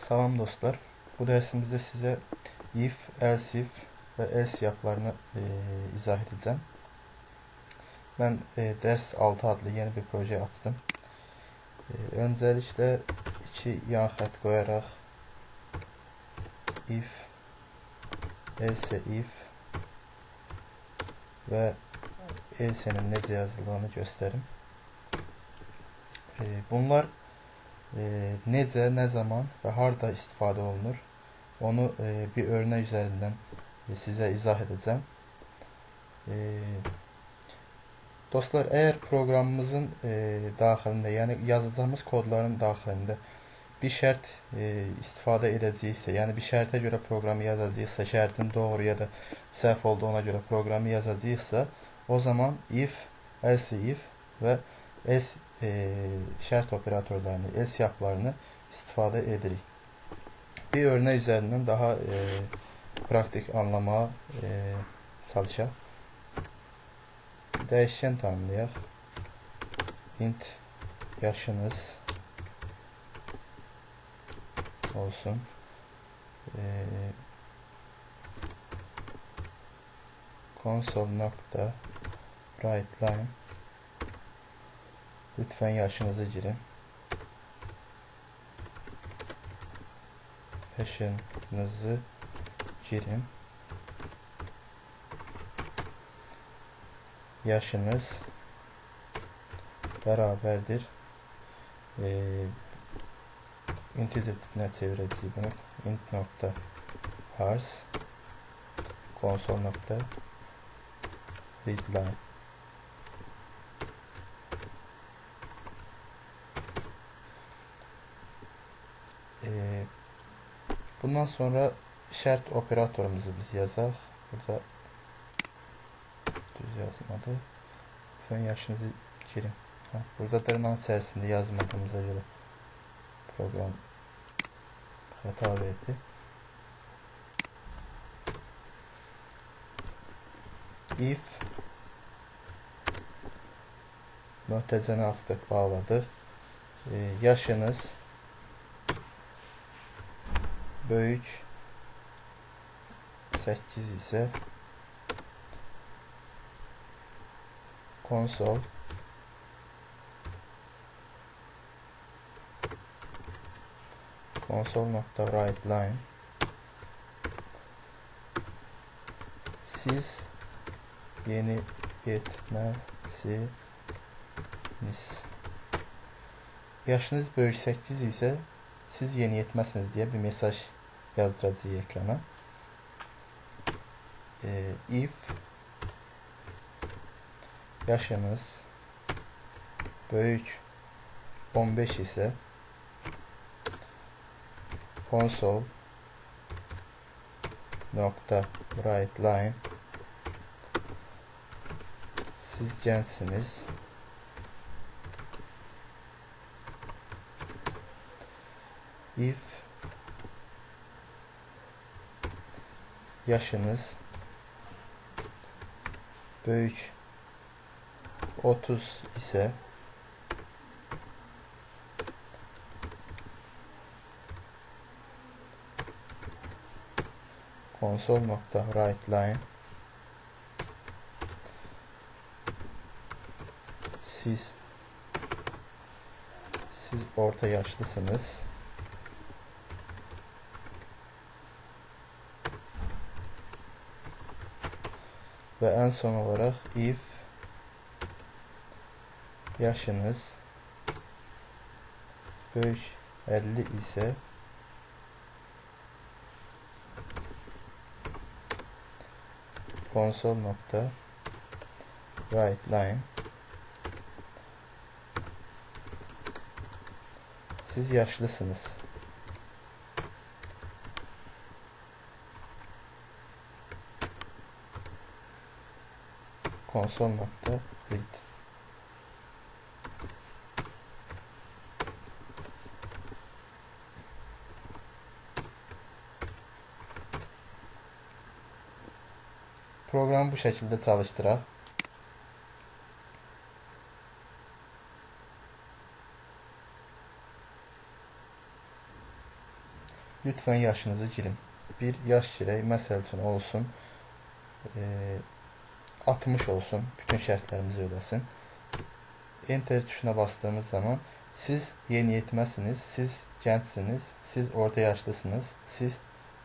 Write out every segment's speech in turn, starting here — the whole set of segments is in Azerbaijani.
Salam dostlar. Bu dersimizde size if, else if ve else yapılarını izah edeceğim. Ben ders 6 adlı yeni bir proje açtım. Öncelikle iki yan xətt koyarak if, else if ve else'nin necə yazıldığını gösterim. Bunlar necə, nə zaman ve harda istifadə olunur, onu bir örnek üzerinden size izah edeceğim. Dostlar, eğer programımızın daxilində, yəni yazacağımız kodların daxilində bir şərt istifadə edəcəyiksə, yəni bir şərtə görə proqramı yazacağıqsa, şərtin doğru ya da səhv olduğuna görə proqramı yazacağıqsa, o zaman if, else if və else şərt operatorlarını, else yapılarını istifadə edirik. Bir örnek üzerinden daha praktik anlamaya çalışaq. Dəyişkən tanımlayaq. Int yaşınız olsun. Console.writeLine lütfen yaşınızı girin. Yaşınızı girin. Yaşınız beraberdir. Integer tipine çevireceğim bunu. int.parse console.readline. Bundan sonra şart operatorumuzu biz yazaq. Burada düz yazmadı. Lütfen yaşınızı girin. Burada dırnağın içerisinde yazmadığımıza göre program hata verdi. If möhtəzəni açdıq, bağladıq. Yaşınız böyük 8 ise console.writeLine siz yeni yetmezsiniz. Yaşınız böyük 8 ise siz yeni yetmezsiniz diye bir mesaj yazdıracağız ekrana. If yaşınız büyük 15 ise console.writeLine siz gençsiniz. If yaşınız büyük 30 ise console.writeLine siz orta yaşlısınız. Ve en son olarak if yaşınız büyük 50 ise console.writeLine siz yaşlısınız. Console.read Programı bu şekilde çalıştıraq. Lütfen yaşınızı girin. Bir yaş girək, məsəl üçün olsun 60 olsun, bütün şərtlərimizi ödəsin. Enter tuşuna bastığımız zaman siz yeniyetməsiniz, siz gəncsiniz, siz orta yaşlısınız, siz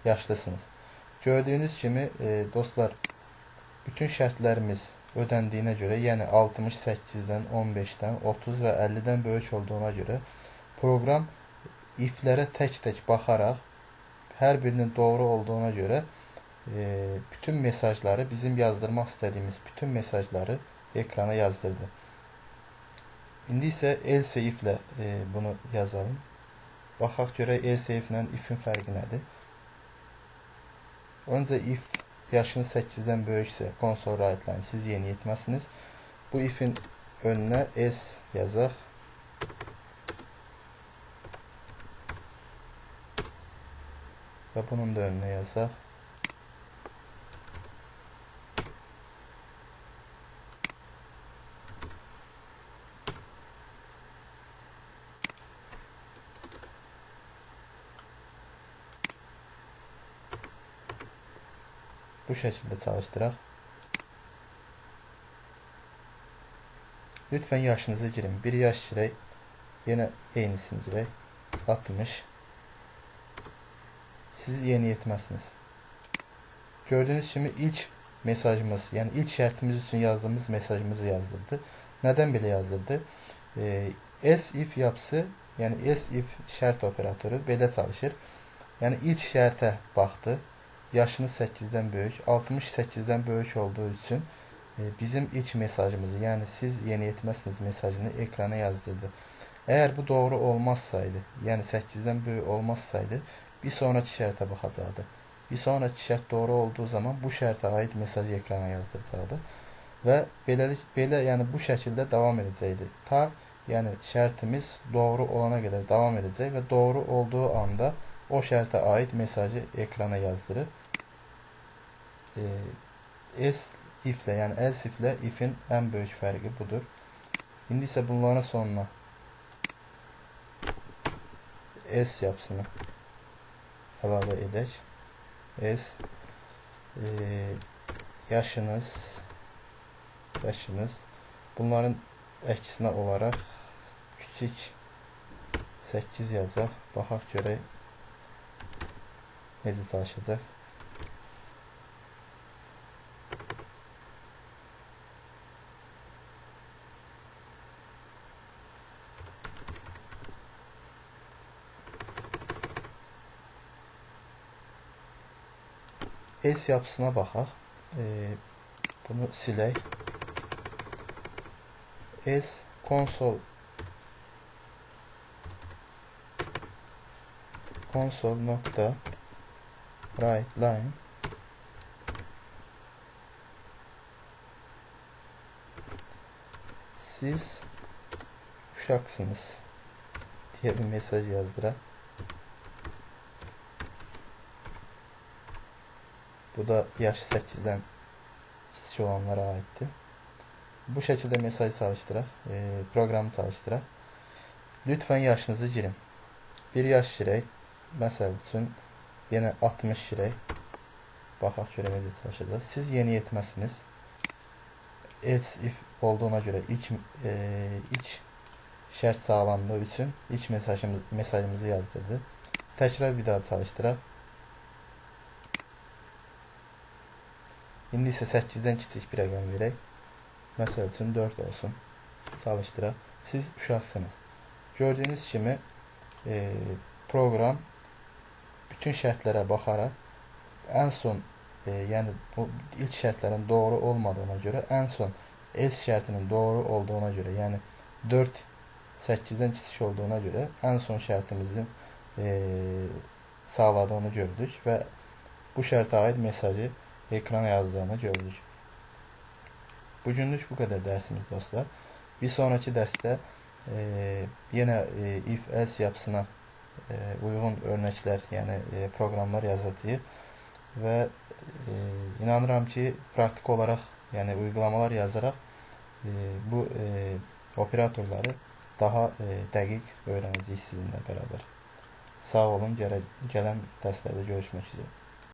yaşlısınız. Gördüyünüz kimi dostlar, bütün şərtlərimiz ödəndiyinə görə, yəni 68-dən, 15-dən, 30 və 50-dən böyük olduğuna görə proqram iflərə tək-tək baxaraq hər birinin doğru olduğuna görə bütün mesajları, bizim yazdırmaq istədiyimiz bütün mesajları ekrana yazdırdı. İndi isə else iflə bunu yazalım. Baxaq görək else iflə ifin fərqi nədir? Öncə if yaşınız 8-dən böyüksə konsol rightline siz yeniyetməsiniz. Bu ifin önünə s yazaq. Və bunun da önünə yazaq. Bu şəkildə çalışdıraq. Lütfən yaşınızı girin. Bir yaş girək. Yenə eynisini girək. 60. Siz yeniyetməsiniz. Gördüyünüz kimi ilk mesajımız, yəni ilk şərtimiz üçün yazdığımız mesajımızı yazdırdı. Nədən belə yazdırdı? Else if yapısı, yəni else if şərt operatoru belə çalışır. Yəni ilk şərtə baxdı. Yaşınız 8-dən böyük, 68-dən böyük olduğu üçün bizim ilk mesajımızı, yəni siz yeniyetməsiniz mesajını ekrana yazdırdı. Əgər bu doğru olmazsaydı, yəni 8-dən böyük olmazsaydı, bir sonraki şərtə baxacaqdı. Bir sonraki şərt doğru olduğu zaman bu şərtə aid mesajı ekrana yazdıracaqdı. Və belə yəni bu şəkildə davam edəcəkdi. Ta yəni şərtimiz doğru olana qədər davam edəcək və doğru olduğu anda o şərtə aid mesajı ekrana yazdırır. Else iflə, yəni else iflə ifin ən böyük fərqi budur. İndi isə bunların sonuna else yapısını əlavə edək. Else yaşınız bunların əksinə olaraq kiçik 8 yazaq. Baxaq görək necə çalışacaq. Else yapısına baxaq. Bunu silək. Else console nokta write line siz uşaksınız diye bir mesaj yazdıraq. Bu da yaşı 8-dən kiçik olanlara aiddir. Bu şəkildə mesaj çalışdıraq, proqramı çalışdıraq. Lütfən yaşınızı girin. Bir yaş girək. Məsəl üçün yenə 60 girək. Baxaq görə necə çalışacaq. Siz yeniyetməsiniz. Else if olduğuna görə ilk şərt sağlandığı üçün ilk mesajımızı yazdırdı. Təkrar bir daha çalışdıraq. İndi isə 8-dən kiçik bir rəqəm verək. Məsəl üçün 4 olsun. Çalışdıraq. Siz uşaqsınız. Gördüyünüz kimi proqram bütün şərtlərə baxaraq ən son yəni bu ilk şərtlərin doğru olmadığına görə ən son else şərtinin doğru olduğuna görə, yəni 4 8-dən kiçik olduğuna görə ən son şərtimizin sağladığını gördük və bu şərtə aid mesajı ekrana yazdığını gördük. Bugünlük bu qədər dərsimiz dostlar. Bir sonraki dərsdə yenə if else yapısına uyğun örnəklər, yəni proqramlar yazacağıq və inanıram ki, praktik olaraq, yəni uygulamalar yazaraq bu operatorları daha dəqiq öyrənəcəyik sizinlə bərabər. Sağ olun. Gələn dərslərdə görüşmək üzrə.